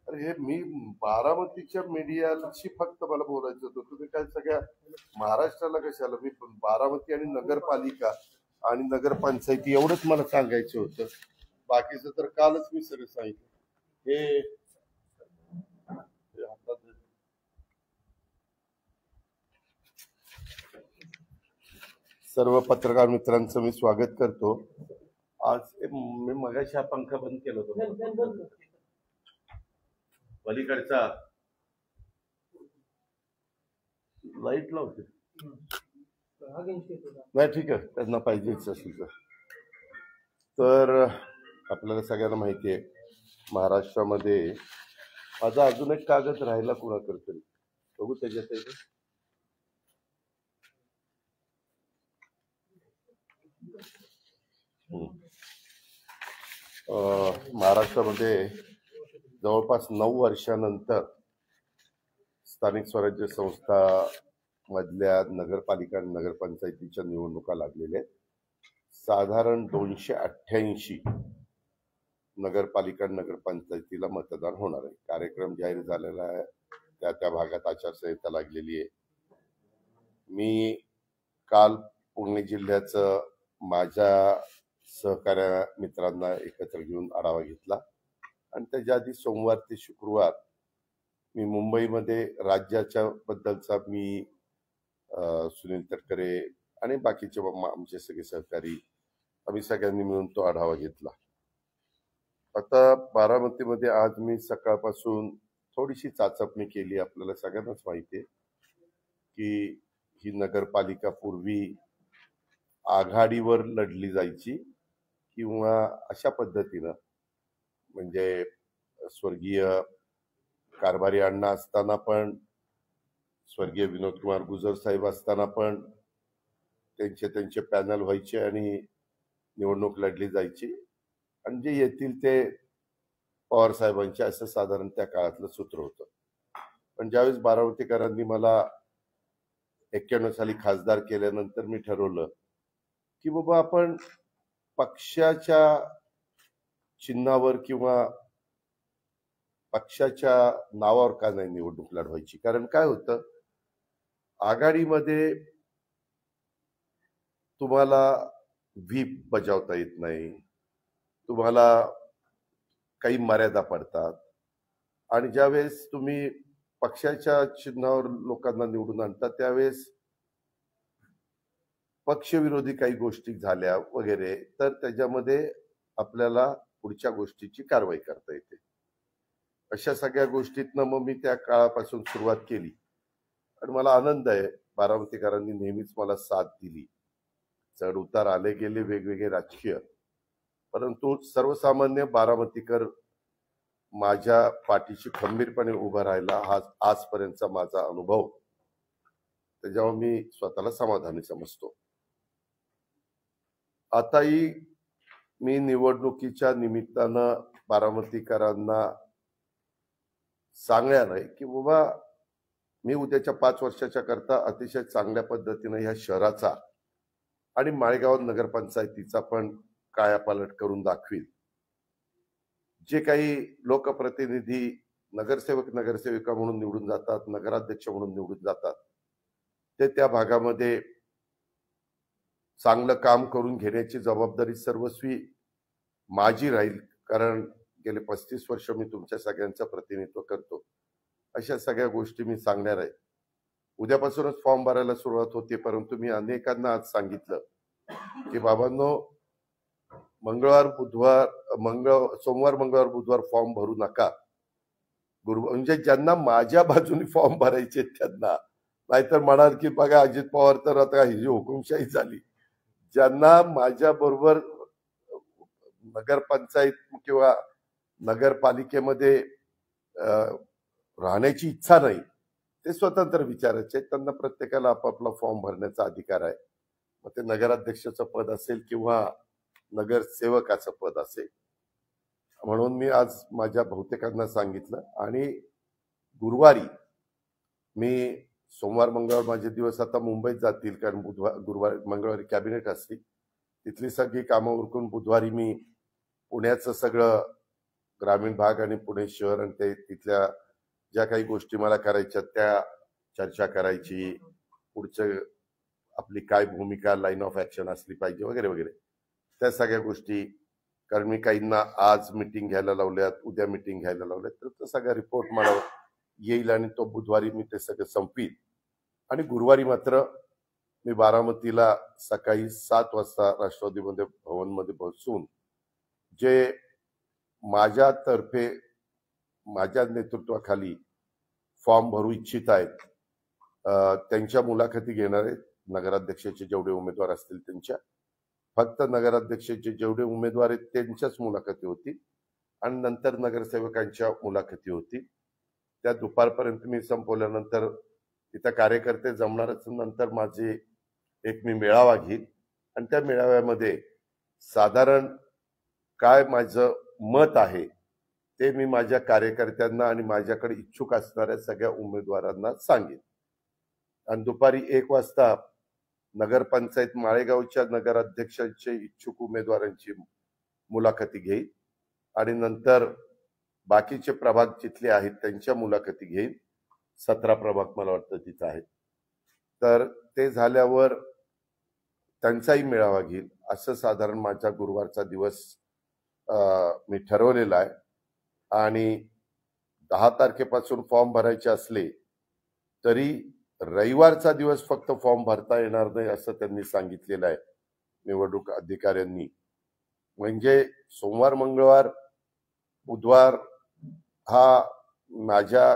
अरे हे मी बारामतीच्या मीडियाशी फक्त मला बोलायचं होतं. तुम्ही काय सगळ्या महाराष्ट्राला कशाला? मी बारामती आणि नगरपालिका आणि नगरपंचायती एवढंच मला सांगायचं होतं. बाकीचं तर कालच मी सगळं सांगितलं. हे सर्व पत्रकार मित्रांचं मी स्वागत करतो. आज मी मगाशी हा पंखा बंद केला होता, पलीकडचा लाईट लावते. नाही ठीक आहे, त्यांना पाहिजेच असेल तर. आपल्याला सगळ्यांना माहिती आहे महाराष्ट्रामध्ये माझा अजून एक कागद राहिला कुणाकडे तरी, बघू त्याच्यात आहे का? महाराष्ट्रामध्ये जवळपास 9 वर्षानंतर स्थानिक स्वराज्य संस्था मधल्या नगरपालिका आणि नगरपंचायतीच्या निवडणुका लागलेल्या आहेत. साधारण 288 नगरपालिका नगरपंचायतीला मतदान होणार आहे. कार्यक्रम जाहीर झालेला आहे, त्या भागात आचारसंहिता लागलेली आहे. मी काल पुणे जिल्ह्याचं माझ्या सहकार्य मित्रांना एकत्र घेऊन आढावा घेतला आणि त्याच्या आधी सोमवार ते शुक्रवार मी मुंबईमध्ये राज्याच्या बद्दलचा मी सुनील तटकरे आणि बाकीचे आमचे सगळे सहकारी आम्ही सगळ्यांनी मिळून तो आढावा घेतला. आता बारामतीमध्ये आज मी सकाळपासून थोडीशी चाचपणी केली. आपल्याला सगळ्यांनाच माहिती आहे की ही नगरपालिका पूर्वी आघाडीवर लढली जायची किंवा अशा पद्धतीनं, म्हणजे स्वर्गीय कारभारी अण्णा असताना पण, स्वर्गीय विनोद कुमार गुजर साहेब असताना पण त्यांचे पॅनल व्हायचे आणि निवडणूक लढली जायची आणि जे येतील ते पवार साहेबांचे, असं साधारण त्या काळातलं सूत्र होतं. पण ज्यावेळेस बारामतीकरांनी मला 91 साली खासदार केल्यानंतर मी ठरवलं की बाबा आपण पक्षाच्या चिन्हावर किंवा पक्षाच्या नावावर का नाही निवडणूक लढवायची. कारण काय होतं, आघाडीमध्ये तुम्हाला व्हीप बजावता येत नाही, तुम्हाला काही मर्यादा पडतात आणि ज्यावेळेस तुम्ही पक्षाच्या चिन्हावर लोकांना निवडून आणता त्यावेळेस पक्षविरोधी काही गोष्टी झाल्या वगैरे तर त्याच्यामध्ये आपल्याला पुढच्या गोष्टीची कारवाई करता येते. अशा सगळ्या गोष्टीतनं मग मी त्या काळापासून सुरुवात केली आणि मला आनंद आहे, बारामतीकरांनी नेहमीच मला साथ दिली. चढ उतार आले गेले वेगवेगळे राजकीय, परंतु सर्वसामान्य बारामतीकर माझ्या पाठीशी खंबीरपणे उभा राहिला हा आजपर्यंतचा माझा अनुभव, त्याच्यावर मी स्वतःला समाधानी समजतो. आताही मी निवडणुकीच्या निमित्तानं बारामतीकरांना सांगणार आहे की बाबा मी उद्याच्या 5 वर्षाच्या करता अतिशय चांगल्या पद्धतीनं ह्या शहराचा आणि माळेगाव नगरपंचायतीचा पण कायापालट करून दाखवील. जे काही लोकप्रतिनिधी नगरसेवक नगरसेविका म्हणून निवडून जातात, नगराध्यक्ष म्हणून निवडून जातात, ते त्या भागामध्ये चांगलं काम करून घेण्याची जबाबदारी सर्वस्वी माझी राहील. कारण गेले 35 वर्ष मी तुमच्या सगळ्यांचं प्रतिनिधित्व करतो. अशा सगळ्या गोष्टी मी सांगणार आहे. उद्यापासूनच फॉर्म भरायला सुरुवात होते, परंतु मी अनेकांना आज सांगितलं की बाबांनो, सोमवार मंगळवार बुधवार फॉर्म भरू नका. म्हणजे ज्यांना माझ्या बाजूने फॉर्म भरायचे त्यांना, नाहीतर म्हणाल की बघा अजित पवार तर आता ही जी हुकुमशाही झाली. ज्यांना माझ्या बरोबर नगरपंचायत किंवा नगरपालिकेमध्ये राहण्याची इच्छा नाही, ते स्वतंत्र विचारायचे. त्यांना प्रत्येकाला आपापला फॉर्म भरण्याचा अधिकार आहे. मग ते नगराध्यक्षाचं पद असेल किंवा नगरसेवकाचं पद असेल. म्हणून मी आज माझ्या बहुतेकांना सांगितलं आणि गुरुवारी मी, सोमवार मंगळवार माझे दिवस आता मुंबईत जातील, कारण गुरुवार मंगळवारी कॅबिनेट असते, तिथली सगळी कामं उरकून बुधवारी मी पुण्याचं सगळं ग्रामीण भाग आणि पुणे शहर आणि ते तिथल्या ज्या काही गोष्टी मला करायच्या त्या चर्चा करायची, पुढचं आपली काय भूमिका लाईन ऑफ ऍक्शन असली पाहिजे वगैरे वगैरे त्या सगळ्या गोष्टी. कारण मी काहींना आज मीटिंग घ्यायला लावल्यात, उद्या मीटिंग घ्यायला लावल्यात, तर तो सगळा रिपोर्ट मला येईल आणि तो बुधवारी मी ते सगळं संपवीन. आणि गुरुवारी मात्र मी बारामतीला सकाळी 7 वाजता राष्ट्रवादीमध्ये भवनमध्ये बसून जे माझ्यातर्फे माझ्या नेतृत्वाखाली फॉर्म भरू इच्छित आहेत त्यांच्या मुलाखती घेणार आहेत. नगराध्यक्षाचे जेवढे उमेदवार असतील त्यांच्या, फक्त नगराध्यक्षाचे जेवढे उमेदवार आहेत त्यांच्याच मुलाखती होतील आणि नंतर नगरसेवकांच्या मुलाखती होतील. त्या दुपारपर्यंत मी संपवल्यानंतर तिथं कार्यकर्ते जमणारच. नंतर माझे एक मी मेळावा घेईन आणि त्या मेळाव्यामध्ये साधारण काय माझं मत आहे ते मी माझ्या कार्यकर्त्यांना आणि माझ्याकडे इच्छुक असणाऱ्या सगळ्या उमेदवारांना सांगेन. आणि दुपारी 1 वाजता नगरपंचायत माळेगावच्या नगराध्यक्षांचे इच्छुक उमेदवारांची मुलाखती घेईन आणि नंतर बाकीचे प्रभाग जिथले आहेत त्यांच्या मुलाखती घेईन. 17 प्रभाग मला वाटतं तिथं आहेत. तर ते झाल्यावर त्यांचाही मेळावा घेईल. असं साधारण माझा गुरुवारचा दिवस मी ठरवलेला आहे. आणि 10 तारखेपासून फॉर्म भरायचे असले तरी रविवारचा दिवस फक्त फॉर्म भरता येणार नाही असं त्यांनी सांगितलेलं आहे निवडणूक अधिकाऱ्यांनी. म्हणजे सोमवार, मंगळवार, बुधवार हा माझ्या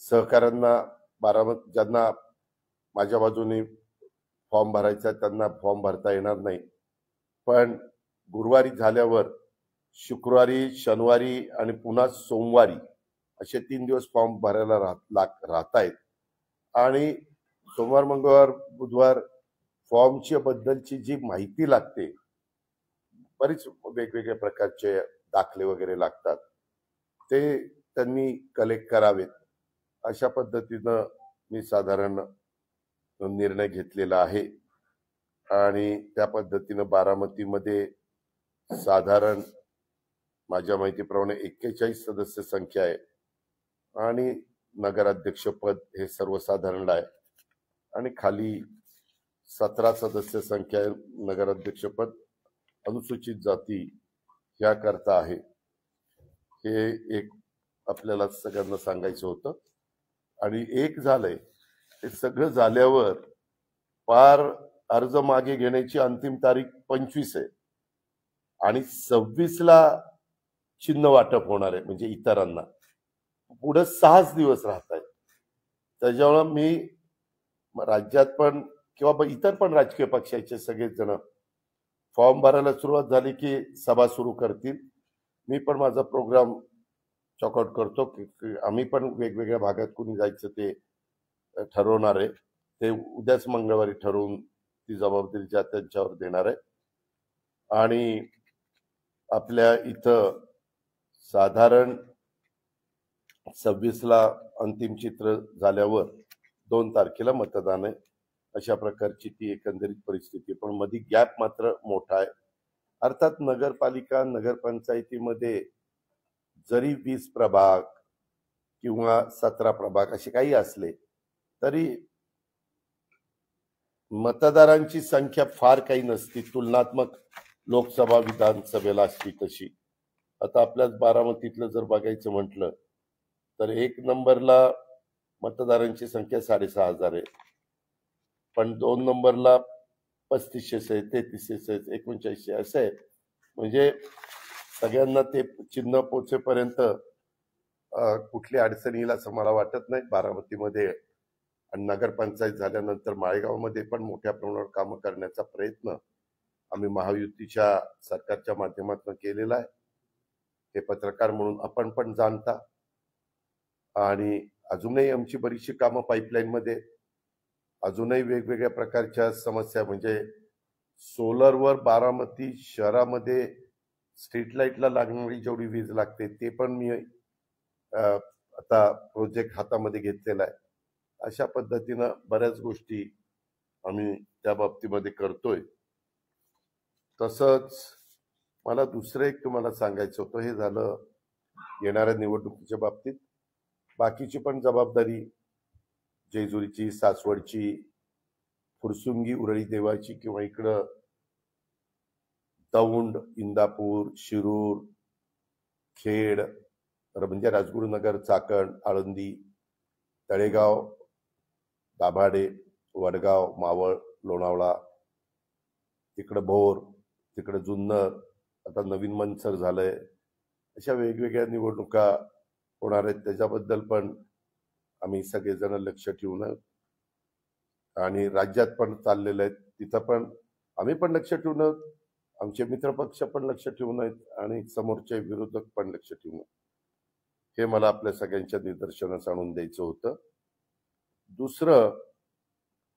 सहकाऱ्यांना ज्यांना माझ्या बाजूने फॉर्म भरायचा त्यांना फॉर्म भरता येणार नाही. पण गुरुवारी झाल्यावर शुक्रवारी, शनिवारी आणि पुन्हा सोमवारी असे 3 दिवस फॉर्म भरायला राहत आहेत. आणि सोमवार, मंगळवार, बुधवार फॉर्मच्या बद्दलची जी माहिती लागते, बरीच वेगवेगळ्या प्रकारचे दाखले वगैरे लागतात, ते त्यांनी कलेक्ट करावेत. अशा पद्धतीनं मी साधारण निर्णय घेतलेला आहे. आणि त्या पद्धतीनं बारामतीमध्ये साधारण माझ्या माहितीप्रमाणे 41 सदस्य संख्या आहे आणि नगराध्यक्षपद हे सर्वसाधारण आहे आणि खाली 17 सदस्य संख्या आहे. नगराध्यक्षपद अनुसूचित जाती याकरता आहे. हे एक आपल्याला सगळ्यांना सांगायचं होतं. आणि एक झालंय, हे सगळं झाल्यावर पार अर्ज मागे घेण्याची अंतिम तारीख 25 आहे आणि 26ला चिन्ह वाटप होणार आहे. म्हणजे इतरांना पुढे 6 दिवस राहत आहेत. त्याच्यामुळे मी राज्यात पण किंवा इतर पण राजकीय पक्षाचे सगळेच जण फॉर्म भरायला सुरुवात झाली की सभा सुरू करतील. मी पण माझा प्रोग्राम चॉकआउट करतो की आम्ही पण वेगवेगळ्या भागात कुणी जायचं ते ठरवणार आहे. ते उद्याच मंगळवारी ठरवून ती जबाबदारी ज्या त्यांच्यावर देणार आहे. आणि आपल्या इथं साधारण 26ला अंतिम चित्र झाल्यावर 2 तारखेला मतदान आहे. अशा प्रकारची ती एकंदरीत परिस्थिती. पण मध्ये गॅप मात्र मोठा आहे. अर्थात नगरपालिका, नगरपंचायतीमध्ये जरी 20 प्रभाग किंवा 17 प्रभाग असे काही असले तरी मतदारांची संख्या फार काही नसती, तुलनात्मक लोकसभा विधानसभेला असती तशी. आता आपल्याच बारामतीतलं जर बघायचं म्हटलं तर 1 नंबरला मतदारांची संख्या 6,500 आहे, पण 2 नंबरला 3500 आहे, 3300 आहे, 3900 असं आहे. म्हणजे सगळ्यांना ते चिन्ह पोचेपर्यंत कुठली अडचण येईल असं मला वाटत नाही बारामतीमध्ये. आणि नगरपंचायत झाल्यानंतर माळेगावमध्ये पण मोठ्या प्रमाणावर कामं करण्याचा प्रयत्न आम्ही महायुतीच्या सरकारच्या माध्यमातून केलेला आहे. हे पत्रकार म्हणून आपण पण जाणता. आणि अजूनही आमची बरीचशी कामं पाईपलाईनमध्ये, अजूनही वेगवेगळ्या प्रकारच्या समस्या. म्हणजे सोलरवर बारामती शहरामध्ये स्ट्रीट लाईटला लागणारी जेवढी वीज लागते ते पण मी आता प्रोजेक्ट हातामध्ये घेतलेला आहे. अशा पद्धतीनं बऱ्याच गोष्टी आम्ही त्या बाबतीमध्ये करतोय. तसंच मला दुसरं एक तुम्हाला सांगायचं होतं. हे झालं येणाऱ्या निवडणुकीच्या बाबतीत बाकीची पण जबाबदारी जेजुरीची, सासवडची, फुरसुंगी, उरळी देवाची किंवा इकडं दौंड, इंदापूर, शिरूर, खेड, म्हणजे राजगुरुनगर, चाकण, आळंदी, तळेगाव, दाभाडे, वडगाव, मावळ, लोणावळा, तिकडं भोर, तिकडं जुन्नर, आता नवीन मनसर झालंय, अशा वेगवेगळ्या निवडणुका होणार आहेत. त्याच्याबद्दल पण आम्ही सगळेजण लक्ष ठेवून आणि राज्यात पण चाललेलं आहे तिथं पण आम्ही पण लक्ष ठेवून, आमचे मित्रपक्ष पण लक्ष ठेवून आहेत आणि समोरचे विरोधक पण लक्ष ठेवून. हे मला आपल्या सगळ्यांच्या निदर्शनास आणून द्यायचं होतं. दुसरं,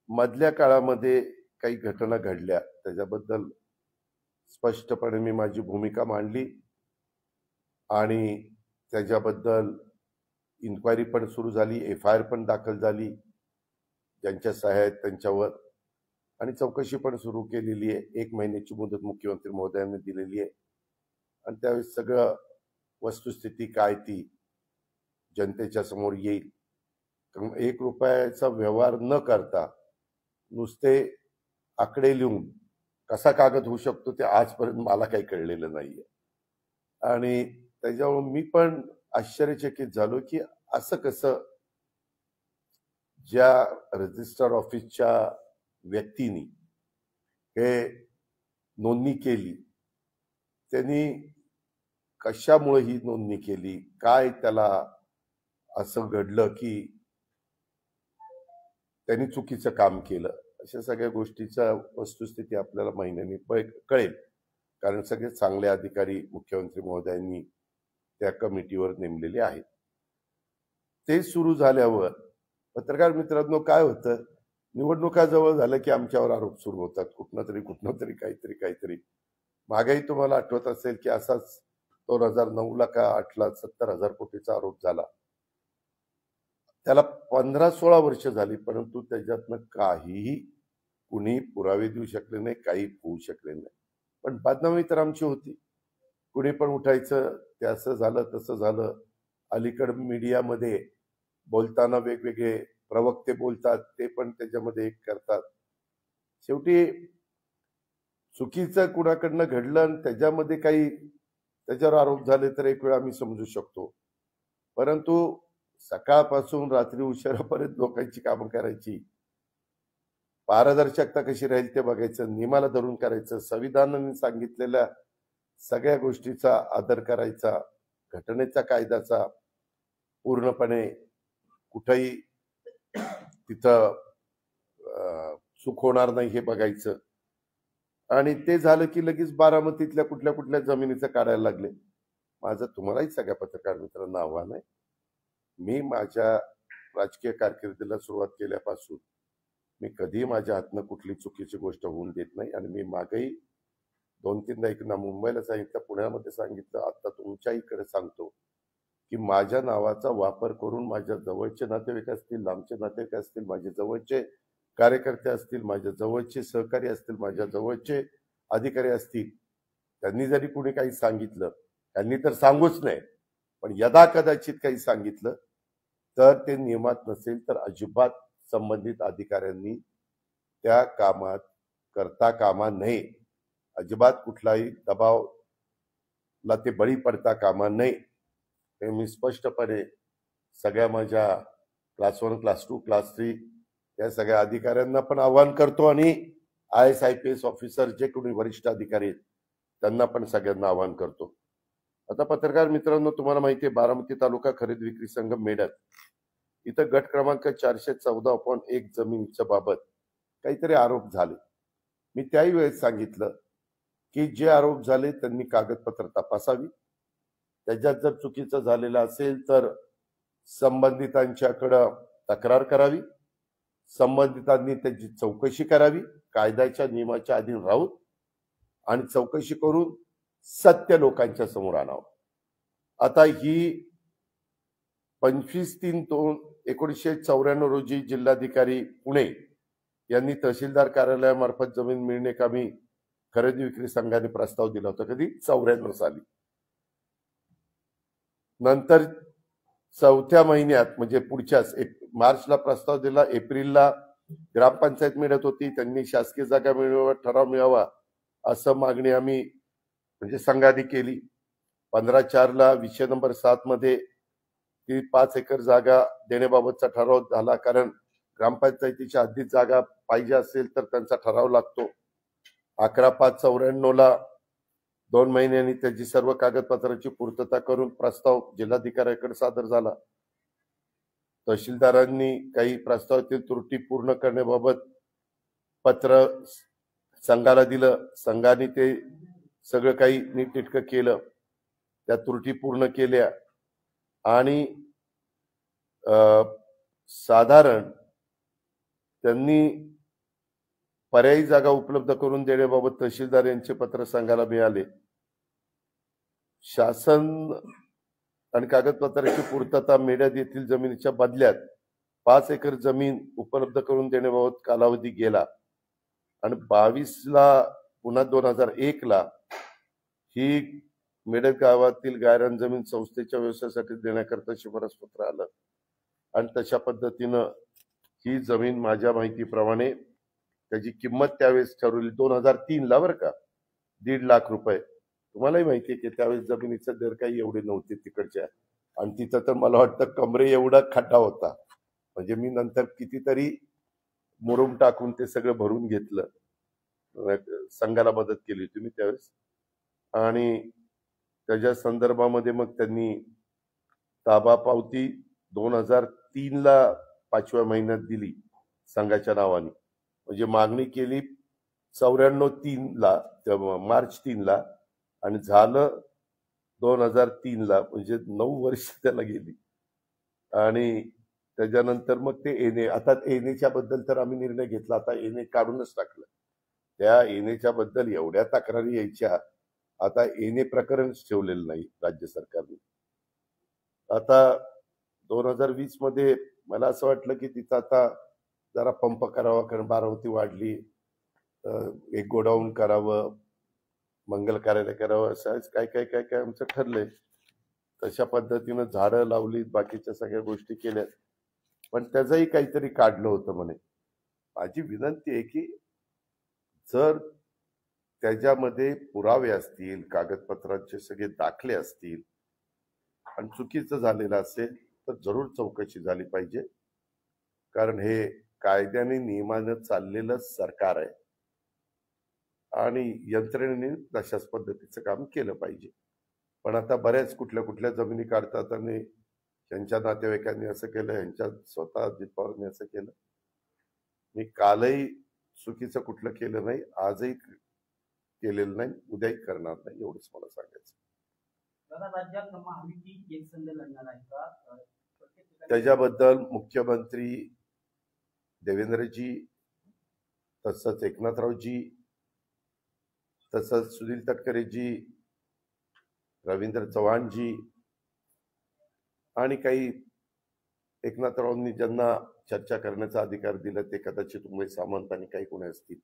मधल्या काळामध्ये काही घटना घडल्या त्याच्याबद्दल स्पष्टपणे मी माझी भूमिका मांडली आणि त्याच्याबद्दल इन्क्वायरी पण सुरू झाली, FIR पण दाखल झाली ज्यांच्या सह्या आहेत त्यांच्यावर, आणि चौकशी पण सुरू केलेली आहे. 1 महिन्याची मुदत मुख्यमंत्री महोदयांनी दिलेली आहे आणि त्यावेळेस सगळं वस्तुस्थिती काय ती जनतेच्या समोर येईल. कारण 1 रुपयाचा व्यवहार न करता नुसते आकडे लिहून कसा कागद होऊ शकतो ते आजपर्यंत मला काही कळलेलं नाहीये. आणि त्याच्यामुळे मी पण आश्चर्यचकित झालो की असं कसं, ज्या रजिस्टर ऑफिसच्या व्यक्तीने हे नोंदणी केली त्यांनी कशामुळे ही नोंदणी केली, काय त्याला असं घडलं की त्यांनी चुकीचं काम केलं, अशा सगळ्या गोष्टीचा वस्तुस्थिती आपल्याला महिन्यांनी कळेल. कारण सगळे चांगले अधिकारी मुख्यमंत्री महोदयांनी त्या कमिटीवर नेमलेले आहेत. ते सुरू झाल्यावर पत्रकार मित्रांनो काय होतं, निवडणुका जवळ झाल्या की आमच्यावर आरोप सुरू होतात, कुठनं तरी काहीतरी. मागेही तुम्हाला आठवत असेल की असाच 2009ला का 8ला 70,000 कोटीचा आरोप झाला. त्याला 15-16 वर्ष झाली, परंतु त्याच्यातनं काहीही कुणी पुरावे देऊ शकले नाही, काही होऊ शकले नाही. पण बदनामी तर आमची होती. कुणी पण उठायचं, ते असं झालं तसं झालं. अलीकड मीडियामध्ये बोलताना वेगवेगळे प्रवक्ते बोलतात, ते पण त्याच्यामध्ये एक करतात. शेवटी चुकीचं कुणाकडनं घडलं आणि त्याच्यामध्ये काही त्याच्यावर आरोप झाले तर एक वेळ आम्ही समजू शकतो. परंतु सकाळपासून रात्री उशिरापर्यंत लोकांची कामं करायची, पारदर्शकता कशी राहील ते बघायचं, नियमाला धरून करायचं, संविधानाने सांगितलेल्या सगळ्या गोष्टीचा आदर करायचा, घटनेचा कायद्याचा पूर्णपणे कुठेही तिथं चूक होणार नाही हे बघायचं. आणि ते झालं की लगेच बारामतीतल्या कुठल्या जमिनीचं काढायला लागले. माझं तुम्हालाही सगळ्या पत्रकार मित्रांना आव्हान आहे, मी माझ्या राजकीय कारकिर्दीला सुरुवात केल्यापासून मी कधी माझ्या हातनं कुठली चुकीची गोष्ट होऊन देत नाही. आणि मी मागेही 2-3दा एकदा मुंबईला सांगितलं, पुण्यामध्ये सांगितलं, आता तुमच्या इकडे सांगतो की माझ्या नावाचा वापर करून माझ्या जवळचे नातेवाईक असतील, लांबचे नातेवाईक असतील, माझे जवळचे कार्यकर्ते असतील, माझ्या जवळचे सहकारी असतील, माझ्या जवळचे अधिकारी असतील, त्यांनी जरी कुणी काही सांगितलं, त्यांनी तर सांगूच नाही, पण यदा कदाचित काही सांगितलं तर ते नियमात नसेल तर अजिबात संबंधित अधिकाऱ्यांनी त्या कामात करता कामा नये. अजिबात कुठलाही दबावला ते बळी पडता कामा नये. हे मी स्पष्टपणे सगळ्या माझ्या क्लास 1, क्लास 2, क्लास 3 या सगळ्या अधिकाऱ्यांना पण आवाहन करतो आणि IAS IPS ऑफिसर जे कोणी वरिष्ठ अधिकारी आहेत त्यांना पण सगळ्यांना आवाहन करतो. आता पत्रकार मित्रांनो, तुम्हाला माहिती आहे, बारामती तालुका खरेदी विक्री संघ मेडत इथं गट क्रमांक 414/1 जमिनीच्या बाबत काहीतरी आरोप झाले. मी त्याही वेळेस सांगितलं की जे आरोप झाले त्यांनी कागदपत्र तपासावी, त्याच्यात जर चुकीचं झालेलं असेल तर संबंधितांच्याकडं तक्रार करावी, संबंधितांनी त्याची चौकशी करावी, कायद्याच्या नियमाच्या अधीन राहून, आणि चौकशी करून सत्य लोकांच्या समोर आणावं. आता ही 25/3/1994 रोजी जिल्हाधिकारी पुणे यांनी तहसीलदार कार्यालयामार्फत जमीन मिळणे कामी खरेदी विक्री संघाने प्रस्ताव दिला होता. कधी? 94 साली. नंतर चौथ्या महिन्यात म्हणजे पुढच्याच मार्चला प्रस्ताव दिला, एप्रिलला ग्रामपंचायत मिळत होती, त्यांनी शासकीय जागा मिळवा, ठराव मिळावा असं मागणी आम्ही म्हणजे संघाने केली. 15/4ला विषय नंबर 7 मध्ये ती 5 एकर जागा देण्याबाबतचा ठराव झाला, कारण ग्रामपंचायतीच्या हद्दीत जागा पाहिजे असेल तर त्यांचा ठराव लागतो. 11/5/94ला 2 महिन्यांनी त्याची सर्व कागदपत्रांची पूर्तता करून प्रस्ताव जिल्हाधिकाऱ्याकडे सादर झाला. तहसीलदारांनी काही प्रस्तावातील त्रुटी पूर्ण करण्याबाबत पत्र संघाला दिलं. संघाने ते सगळं काही नीटनेटकं केलं, त्या त्रुटी पूर्ण केल्या आणि साधारण त्यांनी पर्यायी जागा उपलब्ध करून देण्याबाबत तहसीलदार यांचे पत्र संघाला मिळाले. शासन आणि कागदपत्राची पूर्तता मेढ्यात येथील जमिनीच्या बदल्यात 5 एकर जमीन उपलब्ध करून देण्याबाबत कालावधी गेला आणि 22ला पुन्हा 2001ला ही मेढत गावातील गायरान जमीन संस्थेच्या व्यवसायासाठी देण्याकरता शिफारस पत्र आलं आणि तशा पद्धतीनं ही जमीन माझ्या माहितीप्रमाणे त्याची किंमत त्यावेळेस ठरवली 2003ला बरं का, 1.5 लाख रुपये. तुम्हालाही माहिती आहे की त्यावेळेस जमिनीचे दर काही एवढे नव्हते तिकडच्या, आणि तिथं तर मला वाटतं कमरे एवढा खड्डा होता. म्हणजे मी नंतर कितीतरी मुरुम टाकून ते सगळं भरून घेतलं, संघाला मदत केली होती मी त्यावेळेस. आणि त्याच्या संदर्भामध्ये मग त्यांनी ताबा पावती 2003ला 5व्या महिन्यात दिली संघाच्या नावाने. म्हणजे मागणी केली 94/3ला, मार्च 3ला, आणि झालं 2003ला, म्हणजे 9 वर्ष त्याला गेली. आणि त्याच्यानंतर मग ते एनए, आता एनएच्या बद्दल तर आम्ही निर्णय घेतला, आता एनए काढूनच टाकलं. त्या एनएच्या बद्दल एवढ्या तक्रारी यायच्या, आता एनए प्रकरणच ठेवलेलं नाही राज्य सरकारने. आता 2020 मध्ये मला असं वाटलं की तिथं आता जरा पंप करावा, कारण बारामती वाढली, एक गोडाऊन करावं, मंगल कार्यालय करावं, असं काय काय काय काय आमचं ठरलंय. तशा पद्धतीनं झाडं लावली, बाकीच्या सगळ्या गोष्टी केल्यात, पण त्याचंही काहीतरी काढलं होतं म्हणे. माझी विनंती आहे की जर त्याच्यामध्ये पुरावे असतील, कागदपत्रांचे सगळे दाखले असतील आणि चुकीचं झालेलं असेल तर जरूर चौकशी झाली पाहिजे, कारण हे कायद्याने नियमानं चाललेलं सरकार आहे आणि यंत्रणेने तशाच पद्धतीचं काम केलं पाहिजे. पण आता बऱ्याच कुठल्या कुठल्या जमिनी काढतात आणि त्यांच्या नातेवाईकांनी असं केलं, यांच्या स्वतः अजित पवारांनी असं केलं. मी कालही चुकीचं कुठलं केलं नाही, आजही केलेलं नाही, उद्याही करणार नाही, एवढंच मला सांगायचं. त्याच्याबद्दल मुख्यमंत्री देवेंद्रजी, तसंच एकनाथरावजी, तसंच सुनील तटकरेजी, रवींद्र चव्हाणजी आणि काही एकनाथरावांनी ज्यांना चर्चा करण्याचा अधिकार दिला ते कदाचित उमेश सामंत आणि काही कोणी असतील,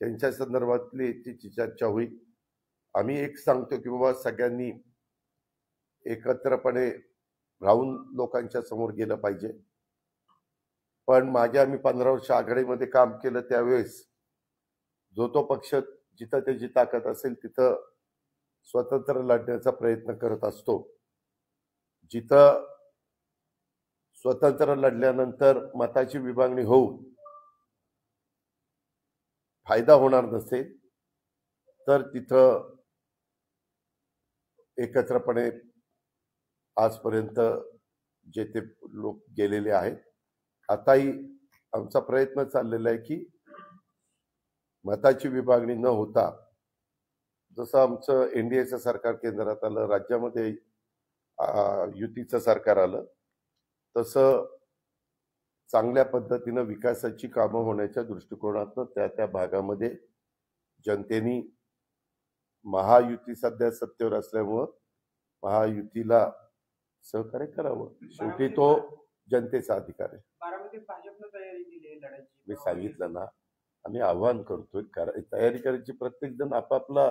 त्यांच्या संदर्भातली याची चर्चा होईल. आम्ही एक सांगतो की बाबा सगळ्यांनी एकत्रपणे राहून लोकांच्या समोर गेलं पाहिजे. पण मागे आम्ही 15 वर्ष आघाडीमध्ये काम केलं, त्यावेळेस जो तो पक्ष जिथं त्याची ताकद असेल तिथं स्वतंत्र लढण्याचा प्रयत्न करत असतो. जिथं स्वतंत्र लढल्यानंतर मताची विभागणी होऊन फायदा होणार नसेल तर तिथं एकत्रपणे आजपर्यंत जे ते लोक गेलेले आहेत. आताही आमचा प्रयत्न चाललेला आहे की मताची विभागणी न होता, जसं आमचं एनडीएचं सरकार केंद्रात आलं, राज्यामध्ये युतीचं सरकार आलं, तसं चांगल्या पद्धतीनं विकासाची कामं होण्याच्या दृष्टिकोनातून त्या त्या भागामध्ये जनतेने महायुती सध्या सत्तेवर असल्यामुळं महायुतीला सहकार्य करावं. शेवटी तो जनतेचा अधिकार आहे. मी सांगितलं ना, आम्ही आव्हान करतोय, तयारी करायची. प्रत्येक जण आपापला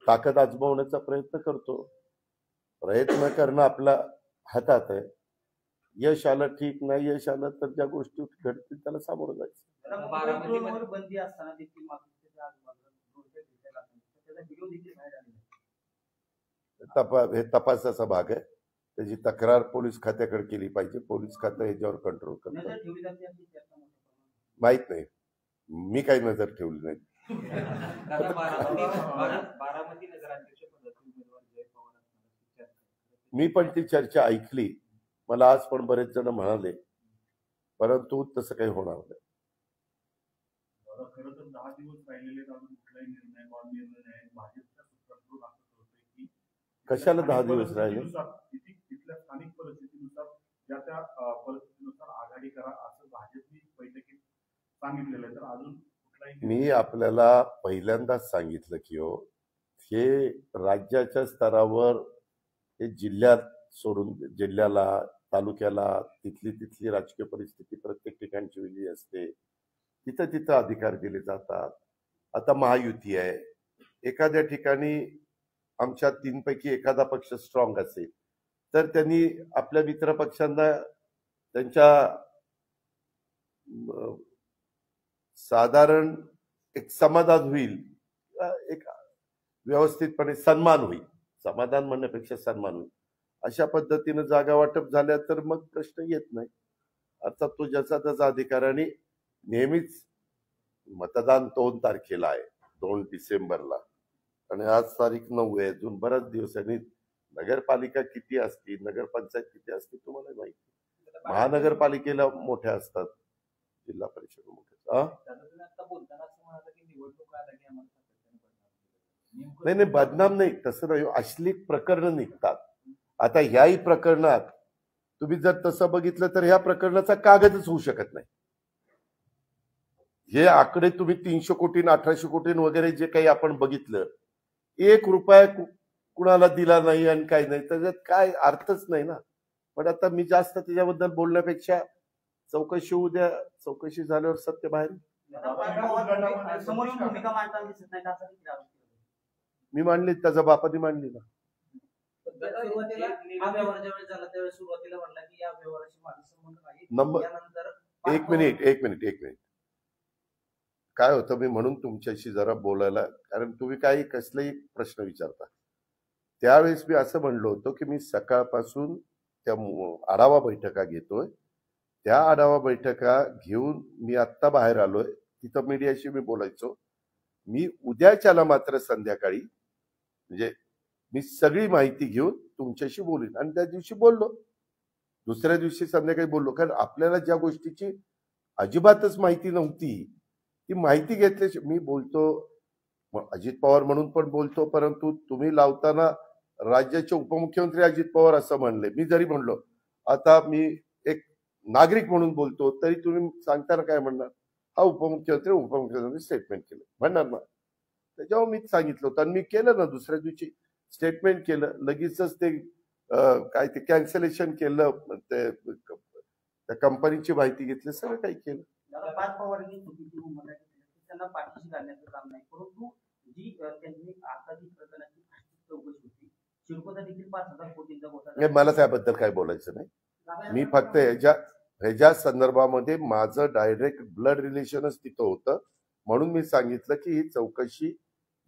ताकद आजमावण्याचा प्रयत्न करतो. प्रयत्न करणं आपल्या हातात आहे. यश आलं ठीक, नाही यश आलं तर ज्या गोष्टी घडतील त्याला सामोरं जायचं. बारामतीवर बंदी असताना देखील त्याच्या आजूबाजूला त्याचा व्हिडिओ देखील बाहेर आलेला हे तपासाचा भाग आहे. त्याची तक्रार पोलीस खात्याकडे केली पाहिजे. पोलीस खातं ह्याच्यावर कंट्रोल करतं. माहित नाही, मी काही नजर ठेवली नाही. मी पण ती चर्चा ऐकली. मला आज पण बरेच जण म्हणाले, परंतु तसं काही होणार नाही. खरं तर 10 दिवस राहिलेले अजून कुठलाही निर्णय नाही. भाजपच्या सूत्रांकडून असं होतं की कशाला 10 दिवस राहिले? तिथल्या स्थानिक परिस्थितीनुसार ज्या त्या परिस्थितीनुसार आघाडी करा असं भाजपने बैठकीत सांगितलेलं आहे. तर अजून कुठलाही मी आपल्याला पहिल्यांदाच सांगितलं की हो, हे राज्याच्या स्तरावर हे जिल्ह्यात सोडून जिल्ह्याला, तालुक्याला तिथली राजकीय परिस्थिती प्रत्येक ठिकाणची वेगळी असते. तिथं अधिकार दिले जातात. आता महायुती आहे. एखाद्या ठिकाणी आमच्या 3 पैकी एखादा पक्ष स्ट्रॉंग असेल तर त्यांनी आपल्या मित्र पक्षांना त्यांच्या साधारण एक समाधान होईल, एक व्यवस्थितपणे सन्मान होईल. समाधान म्हणण्यापेक्षा सन्मान होईल अशा पद्धतीने जागा वाटप झाल्या तर मग प्रश्न येत नाही. अर्थात तो ज्याचा त्याचा अधिकार. आणि नेहमीच मतदान 2 तारखेला आहे, 2 डिसेंबरला, आणि आज तारीख 9 आहे. अजून बराच दिवस आहे. नगरपालिका किती असती, नगरपंचायत किती असते तुम्हाला माहिती. महानगरपालिकेला मोठ्या असतात, जिल्हा परिषद मोठ्या. नाही, बदनाम नाही, तसं नाही. अश्लील प्रकरण निघतात. आता ह्याही प्रकरणात तुम्ही जर तसं बघितलं तर ह्या प्रकरणाचा कागदच होऊ शकत नाही. हे आकडे तुम्ही 300 कोटी 1800 कोटी वगैरे जे काही आपण बघितलं, 1 रुपया कुणाला दिला नाही आणि काही नाही, त्याच्यात काय अर्थच नाही ना. पण आता मी जास्त त्याच्याबद्दल बोलण्यापेक्षा चौकशी होऊ द्या. चौकशी झाल्यावर सत्य बाहेर. मी मांडली, त्याचा बापाने मांडली ना. एक मिनिट काय होतं, मी म्हणून तुमच्याशी जरा बोलायला, कारण तुम्ही काही कसलेही प्रश्न विचारता. त्यावेळेस मी असं म्हणलो होतो की मी सकाळपासून त्या आढावा बैठका घेतोय. त्या आढावा बैठका घेऊन मी आत्ता बाहेर आलोय. तिथं मीडियाशी मी बोलायचो. मी उद्याच्याला मात्र संध्याकाळी, म्हणजे मी सगळी माहिती घेऊन तुमच्याशी बोलीन. आणि त्या दिवशी बोललो, दुसऱ्या दिवशी संध्याकाळी बोललो. कारण आपल्याला ज्या गोष्टीची अजिबातच माहिती नव्हती ती माहिती घेतल्याशी मी बोलतो. अजित पवार म्हणून पण बोलतो, परंतु तुम्ही लावताना राज्याचे उपमुख्यमंत्री अजित पवार असं म्हणले. मी जरी म्हणलो आता मी एक नागरिक म्हणून बोलतो, तरी तुम्ही सांगताना काय म्हणणार, हा उपमुख्यमंत्री स्टेटमेंट केलं म्हणणार ना. त्याच्यावर मी सांगितलं होतं आणि मी केलं ना. दुसऱ्या दिवशी स्टेटमेंट केलं, लगेचच ते काय ते कॅन्सलेशन केलं, त्या कंपनीची माहिती घेतली, सगळं काही केलं. त्यांना पाठीशी घालण्याचं काम नाही, परंतु जी त्यांनी आता जी प्रकरणाची चौकशी होती, शिरकोचा देखील 5,000 कोटींचा घोटाळा. मला त्याबद्दल काय बोलायचं नाही. मी फक्त ह्याच्या संदर्भामध्ये माझं डायरेक्ट ब्लड रिलेशनच तिथं होतं. म्हणून मी सांगितलं की ही चौकशी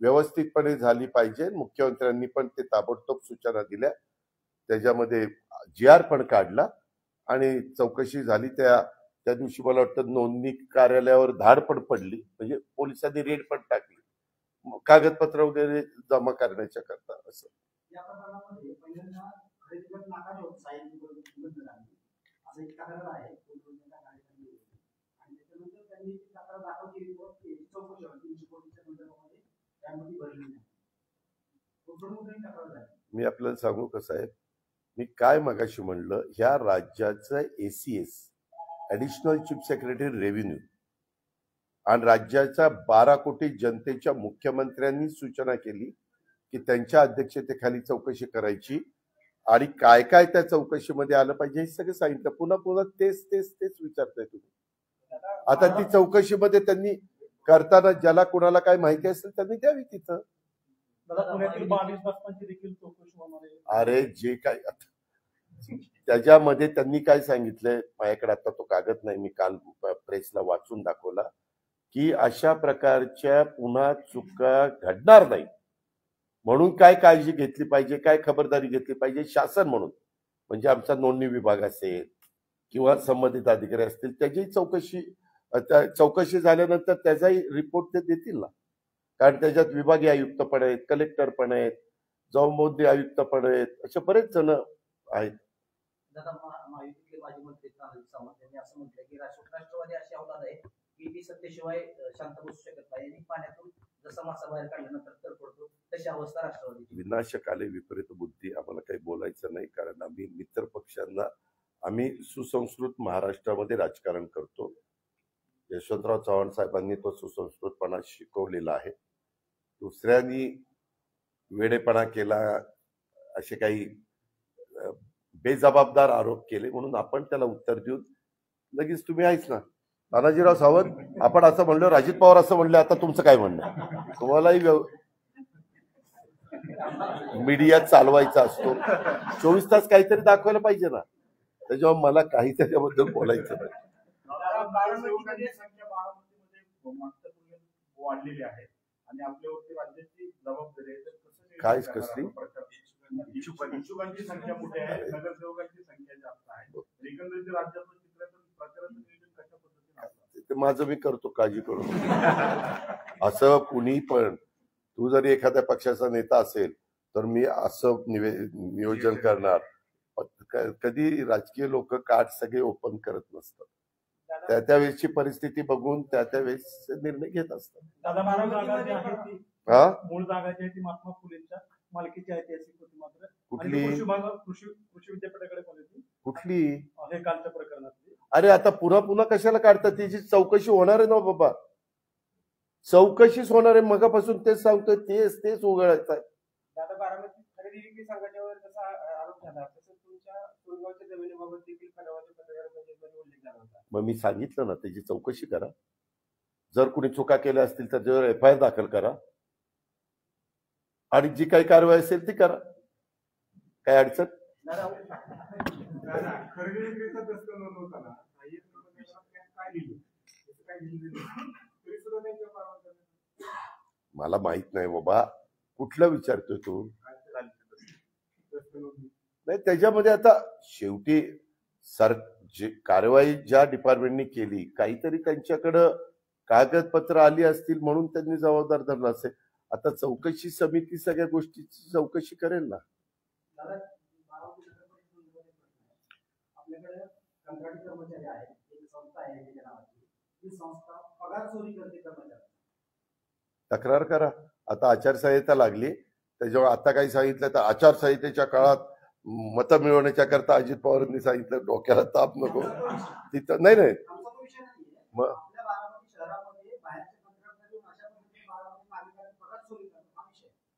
व्यवस्थितपणे झाली पाहिजे. मुख्यमंत्र्यांनी पण ते ताबडतोब सूचना दिल्या, त्याच्यामध्ये GR पण काढला आणि चौकशी झाली. त्या दिवशी मला वाटतं नोंदणी कार्यालयावर धाड पण पडली, म्हणजे पोलिसांनी रेड पण टाकली कागदपत्र वगैरे जमा करण्याच्या करता. असं मी आपल्याला सांगू कसं आहे, मी काय मगाशी म्हणलं, ह्या राज्याचं ACS additional chief secretary revenue आणि राज्याच्या 12 कोटी जनतेच्या मुख्यमंत्र्यांनी सूचना केली की त्यांच्या अध्यक्षतेखाली चौकशी करायची आणि काय काय त्या चौकशीमध्ये आलं पाहिजे हे सगळं सांगितलं. पुन्हा तेच विचारताय तुम्ही. आता ती चौकशीमध्ये त्यांनी करताना ज्याला कोणाला काय माहिती असेल त्यांनी द्यावी तिथं. दादा पुण्यातील 22 बसपांची देखील चौकशी होणार आहे. अरे जे काय त्याच्यामध्ये त्यांनी काय सांगितलंय, माझ्याकडे आता तो कागद नाही, मी काल प्रेसला वाचून दाखवला, की अशा प्रकारच्या पुन्हा चुका घडणार नाही म्हणून काय काळजी घेतली पाहिजे, काय खबरदारी घेतली पाहिजे शासन म्हणून, म्हणजे आमचा नोंदणी विभाग असेल किंवा संबंधित अधिकारी असतील, त्याची चौकशी झाल्यानंतर त्याचाही रिपोर्ट ते देतील ना. कारण त्याच्यात विभागीय आयुक्त पण आहेत, कलेक्टर पण आहेत, जबाबदारी आयुक्त पण आहेत, असे बरेच जण आहेत. दादा महायुतीतले माजी मंत्री तानाजी सावंत यांनी असं म्हटलं की राष्ट्रवादी अशी अवलाद आहे की ती सत्तेशिवाय शांत बसू शकत नाही आणि पाण्यातून जसा मासा बाहेर काढल्यानंतर तर पडतो तशी अवस्था राष्ट्रवादीची. विनाशक आले विपरीत बुद्धी, आम्हाला काही बोलायचं नाही, कारण आम्ही मित्र पक्षांना, आम्ही सुसंस्कृत महाराष्ट्रामध्ये राजकारण करतो. यशवंतराव चव्हाण साहेबांनी तो सुसंस्कृतपणा शिकवलेला आहे. दुसऱ्यांनी वेडेपणा केला, असे काही बेजबाबदार आरोप केले म्हणून आपण त्याला उत्तर देऊन लगेच तुम्ही आहेच ना तानाजीराव सावंत, आपण असं म्हणलं, अजित पवार असं म्हणलं, आता तुमचं काय म्हणणं? तुम्हालाही मीडिया चालवायचा असतो, 24 तास काहीतरी दाखवायला पाहिजे ना, त्याच्यामुळे मला काही त्याच्याबद्दल बोलायचं नाही. वाढलेली आहे आणि आपल्यावरती राज्याची जबाबदारी आहे, तर कसं काय कसली इच्छुकांची संख्या मोठी आहे, नगरसेवकांची संख्या जास्त आहे, एकंदरीत राज्यातलं चित्राचं प्रचाराचं नियोजन कशा पद्धतीने ते माझं मी करतो, काळजी करू असं कुणी पण. तू जरी एखाद्या पक्षाचा नेता असेल तर मी असं नियोजन करणार. कधी राजकीय लोक कार्ड सगळे ओपन करत नसतात, त्या त्यावेळेसची परिस्थिती बघून त्या त्यावेळेस निर्णय घेत असतात. दादा मूळ जागा जी आहे ती महात्मा फुलेंच्या मालकीची ऐतिहासिक होती, मात्र कुठली कृषी विद्यापीठाकडे पण होती. कुठली हे कालच्या प्रकरणातली. अरे आता पुन्हा पुन्हा काढतात, त्याची चौकशी होणार आहे ना बाबा, चौकशीच होणार आहे. मगापासून तेच सांगतोय, तेच उघडायचं आहे. दादा बारामती खरेदी विक्री संघाच्यावर जसा आरोप झाला तसंच तुमच्या कुलगावच्या जमिनीबाबत देखील कडावाच्या पत्रकारांमध्ये उल्लेख झाला होता. मग मी सांगितलं ना, त्याची चौकशी करा. जर कुणी चुका केल्या असतील तर त्याच्यावर FIR दाखल करा आणि जी काही कारवाई असेल ती करा, काय अडचण. खरेदी विक्रीचा दस्त नोंदवताना काय लिहिलं तरी सुद्धा त्यांच्या मला माहित नाही बाबा, कुठलं विचारतोय तू? नाही, त्याच्यामध्ये आता शेवटी जी कारवाई ज्या डिपार्टमेंटने केली, काहीतरी त्यांच्याकडं कागदपत्र आली असतील म्हणून त्यांनी जबाबदार धरला असेल. आता चौकशी समिती सगळ्या गोष्टीची चौकशी करेल ना. आपल्याकडे कंत्राटी कर्मचारी आहेत, एक संस्था आहे त्याच्या नावाची, ती संस्था पगार चोरी करते कर्मचारी. तक्रार करा. आता आचारसंहिता लागली, त्याच्यामुळे आता काही सांगितलं तर आचारसंहितेच्या काळात मतं मिळवण्याच्या करता अजित पवारांनी सांगितलं, डोक्याला ताप नको तिथं. नाही मग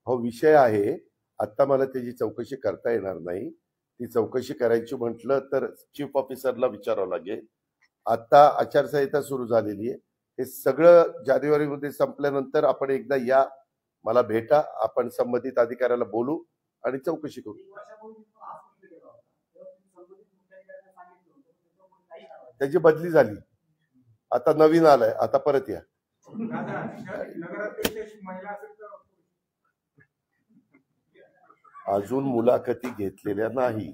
हो, विषय आहे. आता मला त्याची चौकशी करता येणार नाही. ती चौकशी करायची म्हटलं तर चीफ ऑफिसरला विचारावं लागेल. आता आचारसंहिता सुरू झालेली आहे. हे सगळं जानेवारीमध्ये संपल्यानंतर आपण एकदा या, मला भेटा, आपण संबंधित अधिकाऱ्याला बोलू आणि चौकशी करू. त्याची बदली झाली, आता नवीन आलाय, आता परत या. अजून मुलाखती घेतलेल्या नाही.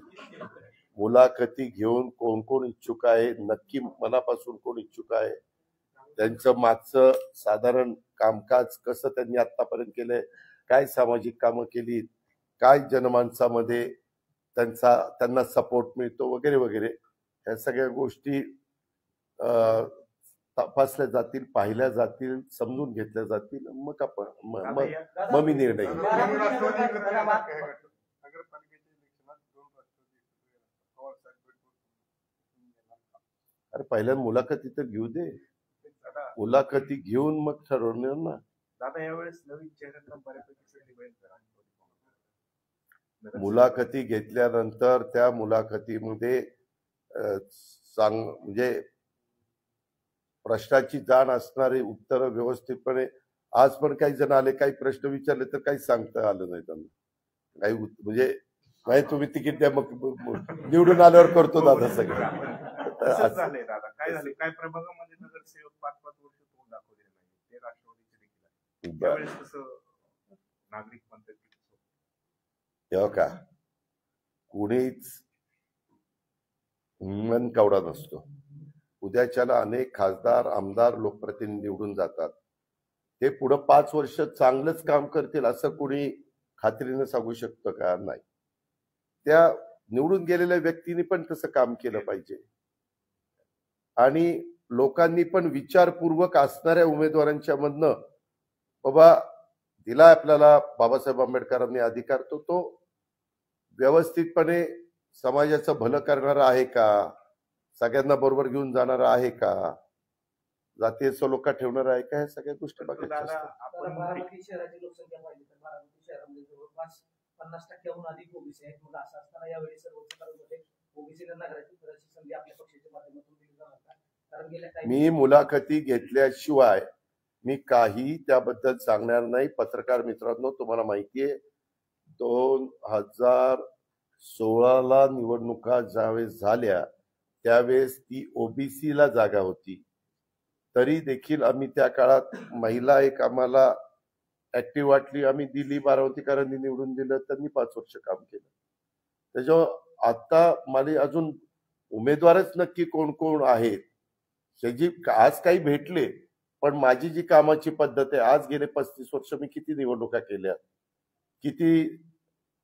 मुलाखती घेऊन कोण कोण इच्छुक आहे, नक्की मनापासून कोण इच्छुक आहे, त्यांचं मागचं साधारण कामकाज कसं त्यांनी आतापर्यंत केलंय, काय सामाजिक कामं केली, काय जनमानसामध्ये त्यांना सपोर्ट मिळतो वगैरे वगैरे, ह्या सगळ्या गोष्टी तपासल्या जातील, पाहिल्या जातील, समजून घेतल्या जातील. मग मी निर्णय घेईन. अरे पहिल्या मुलाखती तर घेऊ दे, मुलाखती घेऊन मग ठरवणार ना. दादा यावेळेस नवीन चेहऱ्यांना बऱ्यापैकी संधी मिळेल. मुलाखती घेतल्यानंतर त्या मुलाखतीमध्ये म्हणजे प्रश्नाची जाण असणारे उत्तर व्यवस्थितपणे आज पण काही जण आले, काही प्रश्न विचारले तर काही सांगता आलं नाही त्यांना. काही म्हणजे तुम्ही तिकीट द्या, मग निवडून आल्यावर करतो दादा सगळं. तसंच झालंय दादा. काय झालंय, काय प्रभागामध्ये नगरसेवक 5-5 वर्ष तोंड दाखवलेले नाही, ते राष्ट्रवादीचे देखील आहे. त्यावेळेस कसं नागरिक म्हणतात तेव्हा का कुणीच मन कवडा नसतो. उद्याच्याला अनेक खासदार, आमदार, लोकप्रतिनिधी निवडून जातात. ते पुढे 5 वर्ष चांगलंच काम करतील असं कुणी खात्रीनं सांगू शकतं का? नाही. त्या निवडून गेलेल्या व्यक्तीने पण तसं काम केलं पाहिजे आणि लोकांनी पण विचारपूर्वक असणाऱ्या उमेदवारांच्या मधनं बाबा दिला आपल्याला बाबासाहेब आंबेडकरांनी अधिकार, तो व्यवस्थितपणे समाजाचं भलं करणारा आहे का, सगळ्यांना बरोबर घेऊन जाणारा आहे का, जातीय सलोखा ठेवणारा आहे का, ह्या सगळ्या गोष्टी बघायच्या असतात. आपण बारामती शहराची लोकसंख्या पाहिली तर बारामती शहरामध्ये जवळपास 50% अधिक ओबीसी आहेत. मग असं असताना यावेळी सर्वोच्च न्यायालयामध्ये ओबीसीला नगराची संधी आपल्या पक्षाच्या माध्यमातून दिली जाणार का? कारण गेल्या काही मी मुलाखती घेतल्याशिवाय मी काही त्याबद्दल सांगणार नाही. पत्रकार मित्रांनो, तुम्हाला माहितीये 2016ला निवडणुका ज्यावेळेस झाल्या त्यावेळेस ती ओबीसीला जागा होती, तरी देखील आम्ही त्या काळात महिला एक आम्हाला ऍक्टिव्ह वाटली, आम्ही दिली. बारामतीकरांनी निवडून दिलं, त्यांनी 5 वर्ष काम केलं. त्याच्यावर आता मला अजून उमेदवारच नक्की कोण कोण आहेत त्याची आज काही भेटले, पण माझी जी कामाची पद्धत आहे, आज गेले 35 वर्ष मी किती निवडणुका केल्या, किती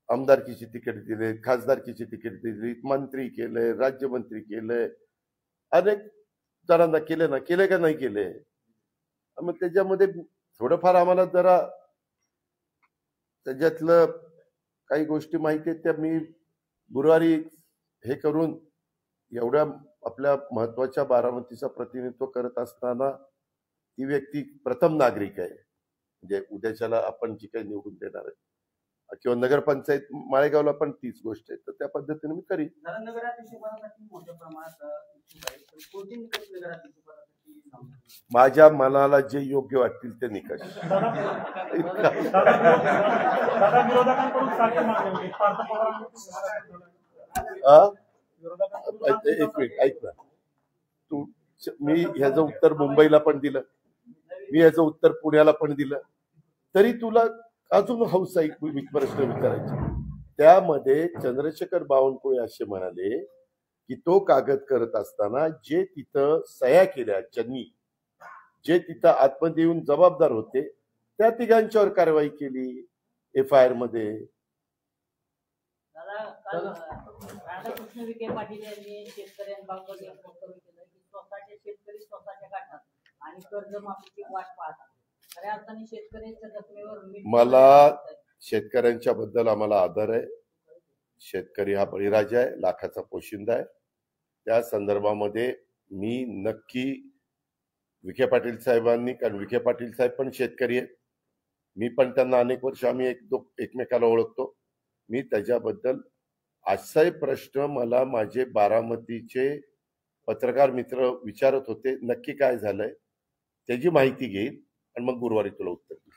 आमदारकीची तिकीट दिले, खासदारकीची तिकीट दिली, मंत्री केले, राज्यमंत्री केले, अनेक जणांना केले ना, केले का नाही केले. मग त्याच्यामध्ये थोडंफार आम्हाला जरा त्याच्यातलं काही गोष्टी माहिती आहेत, त्या मी गुरुवारी हे करून एवढ्या आपल्या महत्वाच्या बारामतीचं प्रतिनिधित्व करत असताना ती व्यक्ती प्रथम नागरिक आहे, म्हणजे उद्याच्याला आपण जी काही निवडून देणार आहे किंवा नगरपंचायत माळेगावला पण तीच गोष्ट आहे, तर त्या पद्धतीने मी करीन. नगराध्यक्षपदासाठी मोठ्या प्रमाणात इच्छुक आहेत, पण कोणते निकष नगराध्यक्षपदासाठी माझ्या मनाला जे योग्य वाटतील ते निकष. एक मिनिट ऐक ना, तू मी ह्याचं उत्तर मुंबईला पण दिलं, मी ह्याचं उत्तर पुण्याला पण दिलं, तरी तुला अजून हौस आहे प्रश्न विचारायचे. त्यामध्ये चंद्रशेखर बावनकुळे असे म्हणाले की तो कागद करत असताना जे तिथं सह्या केल्या, ज्यांनी जे तिथं आतमध्ये येऊन जबाबदार होते त्या तिघांच्यावर कारवाई केली FIR मध्ये. राधाकृष्ण विखे पाटील यांनी शेतकऱ्यांबाबत एक वक्तव्य केलं की स्वतःचे शेतकरी स्वतःच्या काढतात आणि कर्जमाफीची वाट पाहतात. खऱ्या अर्थाने शेतकऱ्यांच्या जखमेवर मला शेतकऱ्यांच्या बद्दल आम्हाला आदर आहे. शेतकरी हा बळीराजा आहे, लाखाचा पोशिंदा आहे. त्या संदर्भामध्ये मी नक्की विखे पाटील साहेबांनी, कारण विखे पाटील साहेब पण शेतकरी आहेत, मी पण त्यांना अनेक वर्ष आम्ही एकमेकाला ओळखतो. मी त्याच्याबद्दल असाही प्रश्न मला माझे बारामतीचे पत्रकार मित्र विचारत होते, नक्की काय झालंय त्याची माहिती घेईल आणि मग गुरुवारी तुला उत्तर देईल.